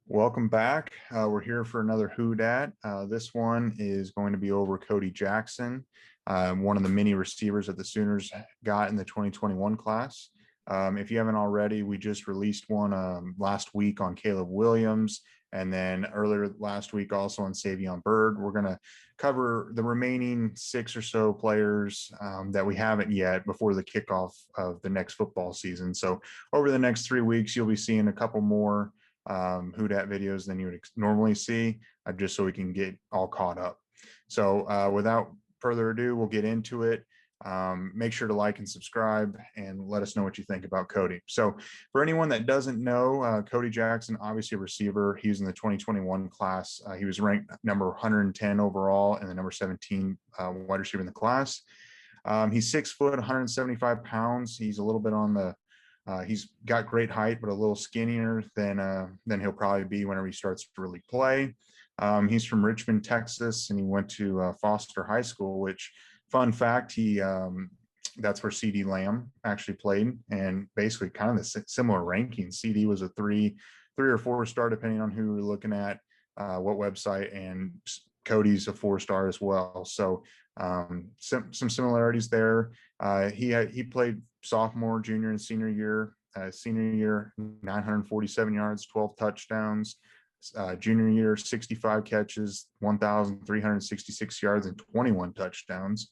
Welcome back. We're here for another Who Dat. This one is going to be over Cody Jackson, one of the many receivers that the Sooners got in the 2021 class. If you haven't already, we just released one last week on Caleb Williams, and then earlier last week also on Savion Byrd. We're going to cover the remaining six or so players that we haven't yet before the kickoff of the next football season. So over the next 3 weeks, you'll be seeing a couple more Who Dat videos than you would normally see, just so we can get all caught up. So without further ado, we'll get into it. Make sure to like and subscribe and let us know what you think about Cody. So for anyone that doesn't know, Cody Jackson, obviously a receiver. He was in the 2021 class. He was ranked number 110 overall and the number 17 wide receiver in the class. He's 6 foot, 175 pounds. He's a little bit on the he's got great height, but a little skinnier than he'll probably be whenever he starts to really play. He's from Richmond, Texas, and he went to Foster High School. Which, fun fact, he that's where CeeDee Lamb actually played, and basically kind of the similar rankings. CeeDee was a three or four star, depending on who we're looking at, what website, and Cody's a 4-star as well. So some similarities there. He played sophomore, junior, and senior year. Senior year, 947 yards, 12 touchdowns. Junior year, 65 catches, 1,366 yards, and 21 touchdowns.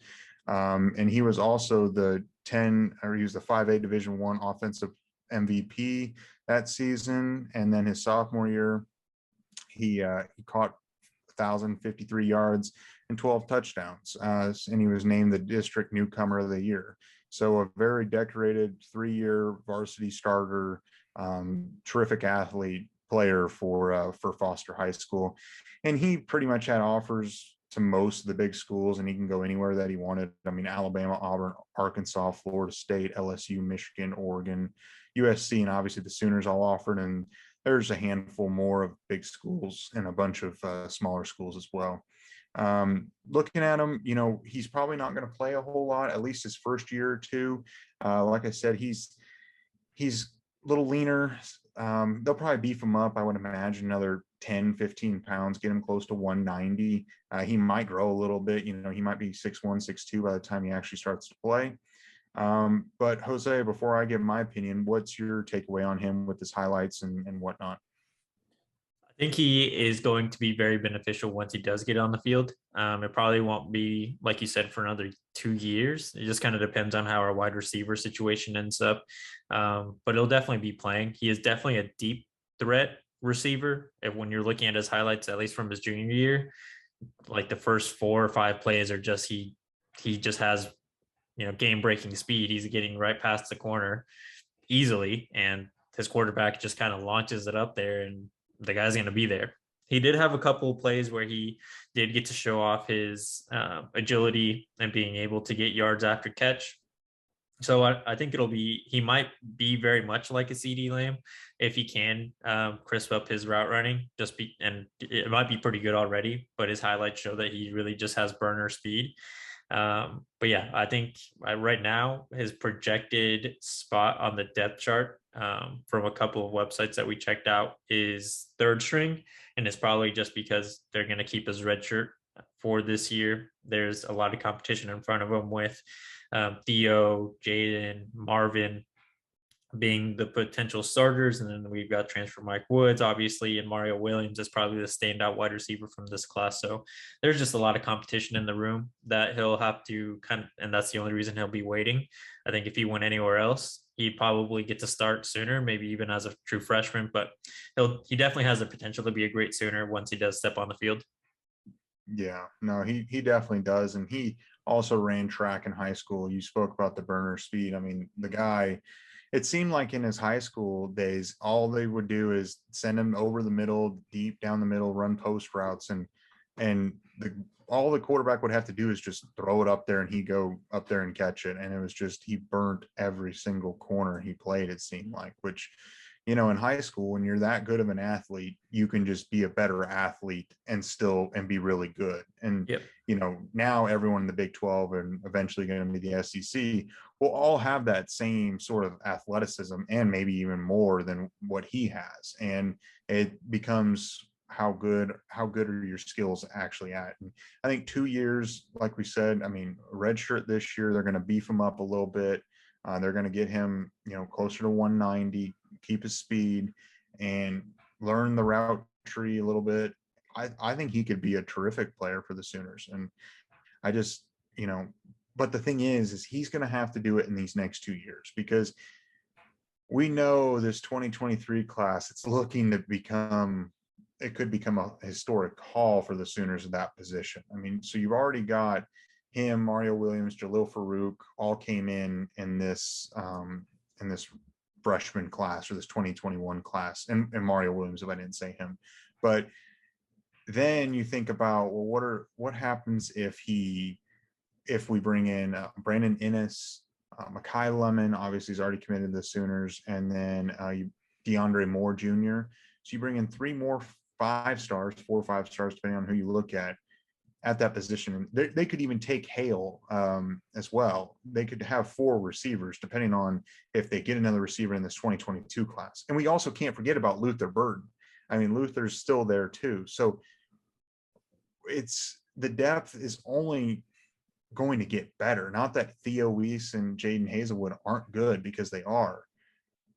And he was also the 5A Division I offensive MVP that season. And then his sophomore year, he caught 1,053 yards and 12 touchdowns. And he was named the district newcomer of the year. So a very decorated 3-year varsity starter, terrific athlete player for Foster High School. And he pretty much had offers to most of the big schools, and he can go anywhere that he wanted. I mean, Alabama, Auburn, Arkansas, Florida State, LSU, Michigan, Oregon, USC, and obviously the Sooners all offered. And there's a handful more of big schools and a bunch of smaller schools as well. Looking at him, he's probably not going to play a whole lot, at least his first year or two. Like I said, he's a little leaner. They'll probably beef him up, I would imagine, another 10, 15 pounds, get him close to 190. He might grow a little bit. He might be 6'1", 6'2" by the time he actually starts to play. But Jose, before I give my opinion, what's your takeaway on him with his highlights and whatnot? I think he is going to be very beneficial once he does get on the field. It probably won't be, like you said, for another 2 years. It just kind of depends on how our wide receiver situation ends up. But he'll definitely be playing. He is definitely a deep threat receiver. When you're looking at his highlights, at least from his junior year, like the first 4 or 5 plays are just he just has game breaking speed. He's getting right past the corner easily, and his quarterback just kind of launches it up there, and the guy's going to be there. He did have a couple of plays where he did get to show off his agility and being able to get yards after catch. So I think he might be very much like a CeeDee Lamb if he can crisp up his route running. And it might be pretty good already, but his highlights show that he really just has burner speed. But yeah, I think right now his projected spot on the depth chart from a couple of websites that we checked out is third string, and it's probably just because they're going to keep his red shirt for this year. There's a lot of competition in front of him with Theo, Jaden, Marvin being the potential starters. And then we've got transfer Mike Woods, obviously, and Mario Williams is probably the standout wide receiver from this class. So there's just a lot of competition in the room that he'll have to and that's the only reason he'll be waiting. I think if he went anywhere else, he'd probably get to start sooner, maybe even as a true freshman, but he definitely has the potential to be a great Sooner once he does step on the field. Yeah, no, he definitely does. And he also ran track in high school. You spoke about the burner speed. I mean, the guy, it seemed like in his high school days, all they would do is send him over the middle, deep down the middle, run post routes, and all the quarterback would have to do is just throw it up there, and he'd go up there and catch it. And it was just, he burnt every single corner he played, it seemed like, which in high school, when you're that good of an athlete, you can just be a better athlete and be really good. And, Yep. now everyone in the Big 12 and eventually going to be the SEC will all have that same sort of athleticism and maybe even more than what he has. And it becomes how good are your skills actually at. And I think 2 years, like we said, I mean, red shirt this year, they're going to beef him up a little bit. They're going to get him, closer to 190, keep his speed, and learn the route tree a little bit. I think he could be a terrific player for the Sooners. And I just, but the thing is he's going to have to do it in these next 2 years, because we know this 2023 class, it's looking to it could become a historic haul for the Sooners in that position. I mean, so you've already got him, Mario Williams, Jalil Farouk, all came in this freshman class, or this 2021 class, and Mario Williams, if I didn't say him. But then you think about, well, what happens if we bring in Brandon Innes, Makai Lemon, obviously he's already committed to the Sooners, and then DeAndre Moore Jr. So you bring in 3 more 5 stars, 4 or 5 stars, depending on who you look at that position. They could even take Hale as well. They could have 4 receivers, depending on if they get another receiver in this 2022 class. And we also can't forget about Luther Burden. I mean, Luther's still there too. So the depth is only going to get better. Not that Theo Weiss and Jaden Hazelwood aren't good, because they are.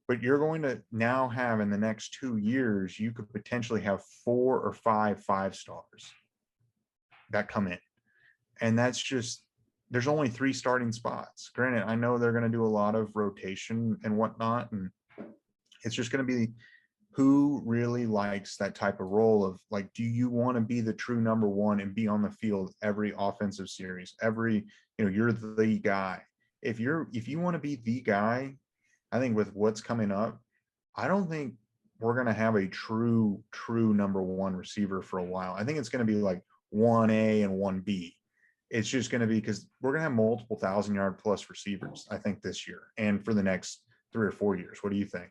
But you're going to now have, in the next 2 years, you could potentially have 4 or 5 5-stars that come in. And that's just, there's only 3 starting spots. Granted, I know they're going to do a lot of rotation and whatnot, and it's just going to be who really likes that type of role of, like, do you want to be the true number one and be on the field every offensive series, you're the guy. If you want to be the guy, I think with what's coming up, I don't think we're going to have a true number one receiver for a while. I think it's going to be like 1A and 1B. It's just going to be, because we're going to have multiple 1,000-yard plus receivers, I think, this year and for the next 3 or 4 years. What do you think?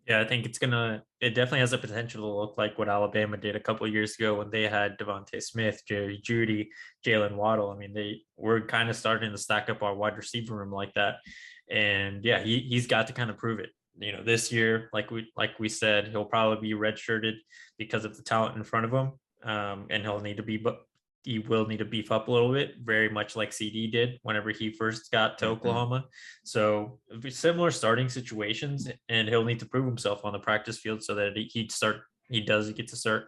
Yeah, I think it definitely has the potential to look like what Alabama did a couple of years ago when they had Devontae Smith, Jerry Jeudy, Jalen Waddle. I mean, they were kind of starting to stack up our wide receiver room like that. And yeah, he's got to kind of prove it. This year, like we said, he'll probably be redshirted because of the talent in front of him. And he will need to beef up a little bit, very much like CeeDee did whenever he first got to Oklahoma. So similar starting situations, and he'll need to prove himself on the practice field so that he does get to start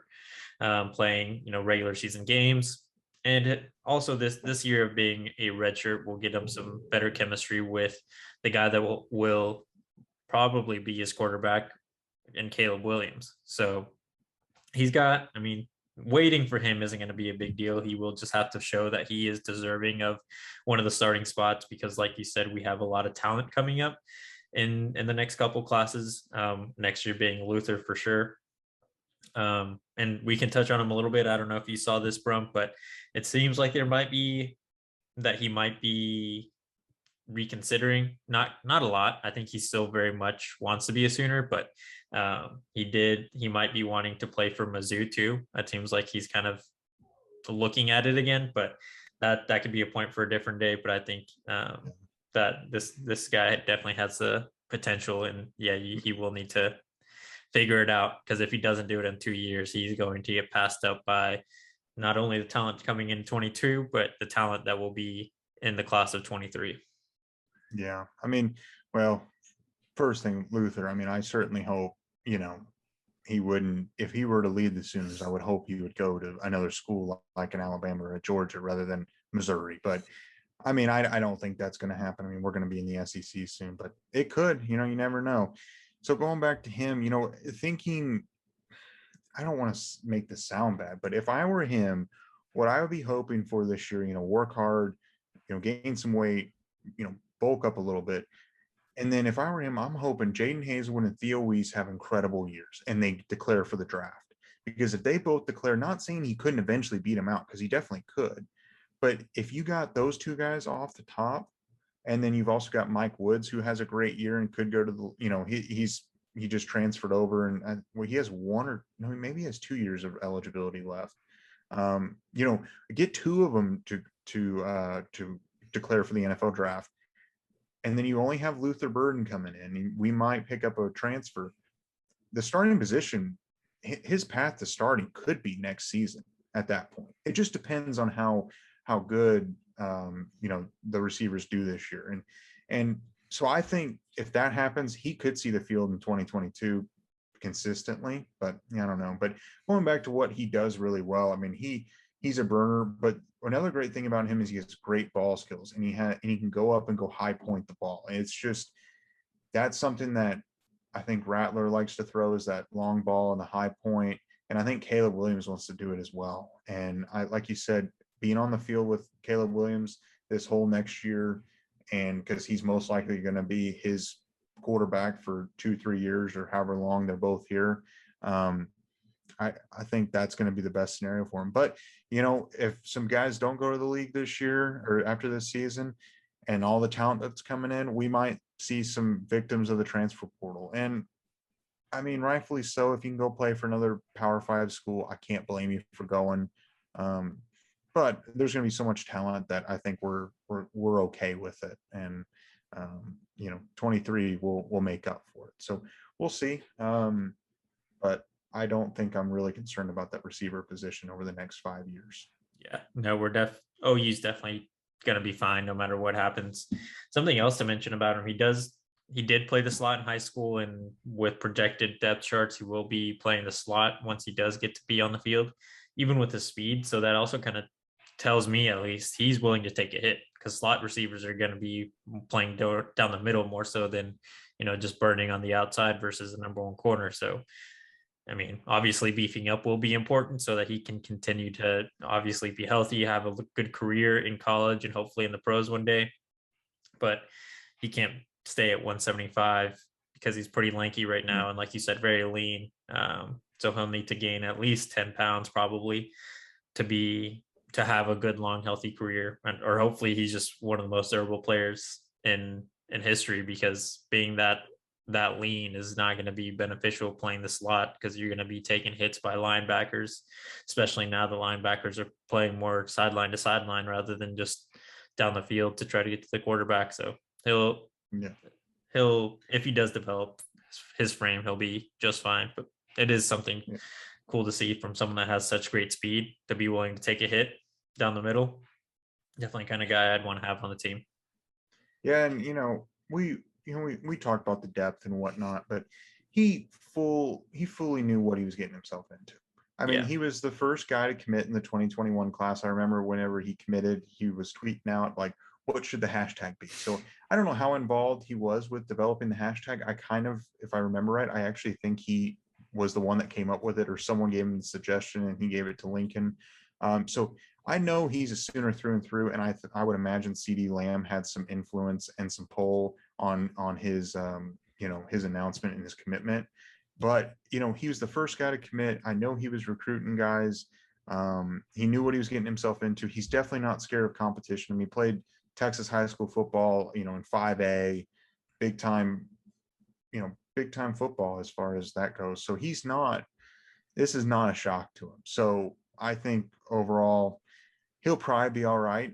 playing, regular season games. And also this year of being a redshirt will get him some better chemistry with the guy that will probably be his quarterback, in Caleb Williams. So waiting for him isn't going to be a big deal. He will just have to show that he is deserving of one of the starting spots, because like you said, we have a lot of talent coming up in the next couple classes, next year being Luther for sure. And we can touch on him a little bit. I don't know if you saw this, Brump, but it seems like he might be reconsidering. Not a lot. I think he still very much wants to be a Sooner, but he might be wanting to play for Mizzou too. It seems like he's kind of looking at it again, but that could be a point for a different day. But I think that this guy definitely has the potential, and yeah, he will need to figure it out, because if he doesn't do it in 2 years, he's going to get passed up by not only the talent coming in 22, but the talent that will be in the class of 23. Yeah. I mean, well, first thing, Luther, I mean, I certainly hope, he wouldn't, if he were to lead the Sooners, I would hope he would go to another school like an Alabama or a Georgia rather than Missouri. But I mean, I don't think that's going to happen. I mean, we're going to be in the SEC soon, but it could, you never know. So going back to him, thinking, I don't want to make this sound bad, but if I were him, what I would be hoping for this year, work hard, gain some weight, bulk up a little bit. And then if I were him, I'm hoping Jaden Hazelwood and Theo Weiss have incredible years and they declare for the draft. Because if they both declare, not saying he couldn't eventually beat him out, because he definitely could, but if you got those 2 guys off the top, and then you've also got Mike Woods, who has a great year and could go to the, he's he just transferred over, and well, he has one or no, maybe he has 2 years of eligibility left. You know, get two of them to declare for the NFL draft, and then you only have Luther Burden coming in. We might pick up a transfer. The starting position, his path to starting could be next season at that point. It just depends on how good you know, the receivers do this year. And so I think if that happens, he could see the field in 2022 consistently, but I don't know. But going back to what he does really well, I mean, he's a burner, but another great thing about him is he has great ball skills, and he can go up and go high point the ball. And it's just, that's something that I think Rattler likes to throw, is that long ball and the high point. And I think Caleb Williams wants to do it as well. And I, like you said, being on the field with Caleb Williams this whole next year, and because he's most likely going to be his quarterback for 2-3 years or however long they're both here. I think that's going to be the best scenario for him. But, you know, if some guys don't go to the league this year or after this season, and all the talent that's coming in, we might see some victims of the transfer portal. And I mean, rightfully so. If you can go play for another Power 5 school, I can't blame you for going. But there's going to be so much talent that I think we're okay with it. And you know, 23 will make up for it. So we'll see. But I don't think I'm really concerned about that receiver position over the next 5 years. Yeah, no, OU's definitely going to be fine no matter what happens. Something else to mention about him, he did play the slot in high school, and with projected depth charts, he will be playing the slot once he does get to be on the field, even with his speed. So that also kind of tells me, at least, he's willing to take a hit, because slot receivers are going to be playing down the middle more so than, you know, just burning on the outside versus the number one corner. So I mean, obviously beefing up will be important so that he can continue to obviously be healthy, have a good career in college and hopefully in the pros one day. But he can't stay at 175 because he's pretty lanky right now. And like you said, very lean. So he'll need to gain at least 10 pounds probably to have a good, long, healthy career. Or hopefully he's just one of the most durable players in history, because being that lean is not going to be beneficial playing the slot, because you're going to be taking hits by linebackers, especially now the linebackers are playing more sideline to sideline rather than just down the field to try to get to the quarterback. So he'll if he does develop his frame, he'll be just fine. But it is something cool to see from someone that has such great speed to be willing to take a hit down the middle. Definitely kind of guy I'd want to have on the team. Yeah, and we talked about the depth and whatnot, but he fully knew what he was getting himself into. I mean, he was the first guy to commit in the 2021 class. I remember whenever he committed, he was tweeting out like, what should the hashtag be? So I don't know how involved he was with developing the hashtag. I kind of, if I remember right, I actually think he was the one that came up with it, or someone gave him the suggestion and he gave it to Lincoln. So I know he's a Sooner through and through, and I would imagine CeeDee Lamb had some influence and some pull on his his announcement and his commitment. But he was the first guy to commit. I know he was recruiting guys. He knew what he was getting himself into. He's definitely not scared of competition. I mean, he played Texas high school football, in 5A, big time football as far as that goes. So this is not a shock to him. So I think overall he'll probably be all right,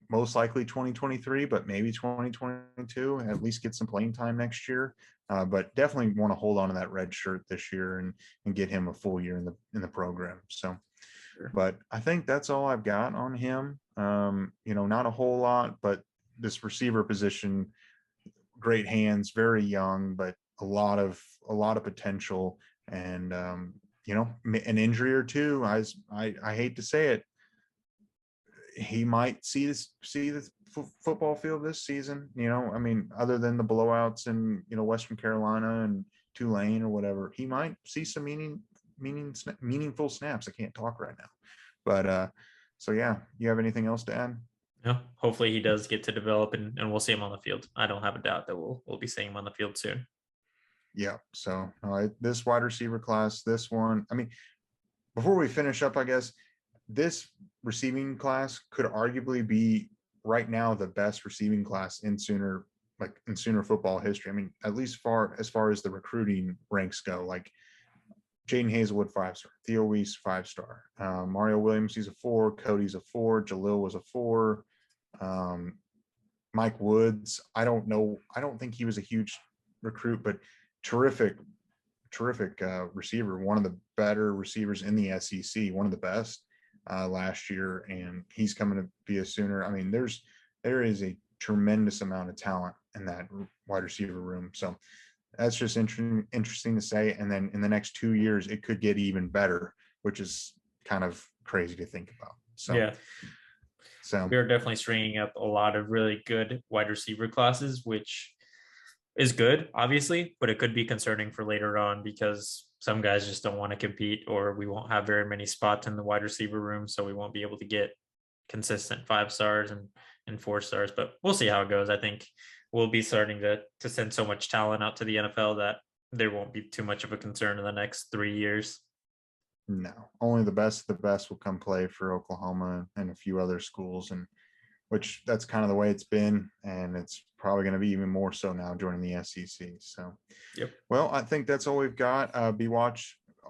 most likely 2023, but maybe 2022, at least get some playing time next year. But definitely want to hold on to that red shirt this year and get him a full year in the program. So, but I think that's all I've got on him. Not a whole lot, but this receiver position, great hands, very young, but a lot of potential, and an injury or two. I hate to say it, he might see the football field this season. I mean, other than the blowouts in Western Carolina and Tulane or whatever, he might see some meaningful snaps. I can't talk right now, but so yeah. You have anything else to add? No, hopefully he does get to develop, and we'll see him on the field. I don't have a doubt that we'll be seeing him on the field soon. Yeah. So this wide receiver class, this one, I mean, before we finish up, I guess this receiving class could arguably be right now the best receiving class in Sooner like in Sooner football history. I mean, at least far as the recruiting ranks go, like Jaden Hazelwood 5-star, Theo Weiss 5-star, Mario Williams, he's a 4, Cody's a 4, Jalil was a 4, um, Mike Woods. I don't know. I don't think he was a huge recruit, but terrific, terrific receiver. One of the better receivers in the SEC. One of the best last year, and he's coming to be a Sooner. I mean, there is a tremendous amount of talent in that wide receiver room. So that's just interesting to say. And then in the next 2 years, it could get even better, which is kind of crazy to think about. So Yeah, we are definitely stringing up a lot of really good wide receiver classes, which is good, obviously, but it could be concerning for later on because some guys just don't want to compete, or we won't have very many spots in the wide receiver room, so we won't be able to get consistent 5 stars and 4 stars. But we'll see how it goes. I think we'll be starting to send so much talent out to the NFL that there won't be too much of a concern in the next 3 years. no, only the best of the best will come play for Oklahoma and a few other schools, and which that's kind of the way it's been, and it's probably going to be even more so now joining the SEC. So, Yep. well, I think that's all we've got. Be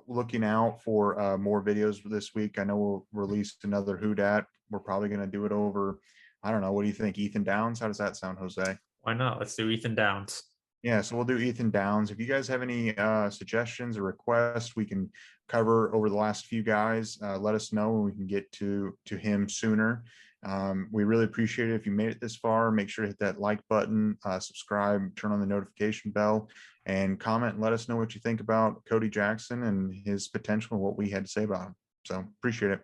looking out for more videos this week. I know we'll release another Who Dat. We're probably going to do it over. I don't know. What do you think, Ethan Downs? How does that sound, Jose? Why not? Let's do Ethan Downs. Yeah, so we'll do Ethan Downs. If you guys have any suggestions or requests we can cover over the last few guys, let us know and we can get to him sooner. We really appreciate it. If you made it this far, make sure to hit that like button, subscribe, turn on the notification bell, and comment and let us know what you think about Cody Jackson and his potential and what we had to say about him. So appreciate it.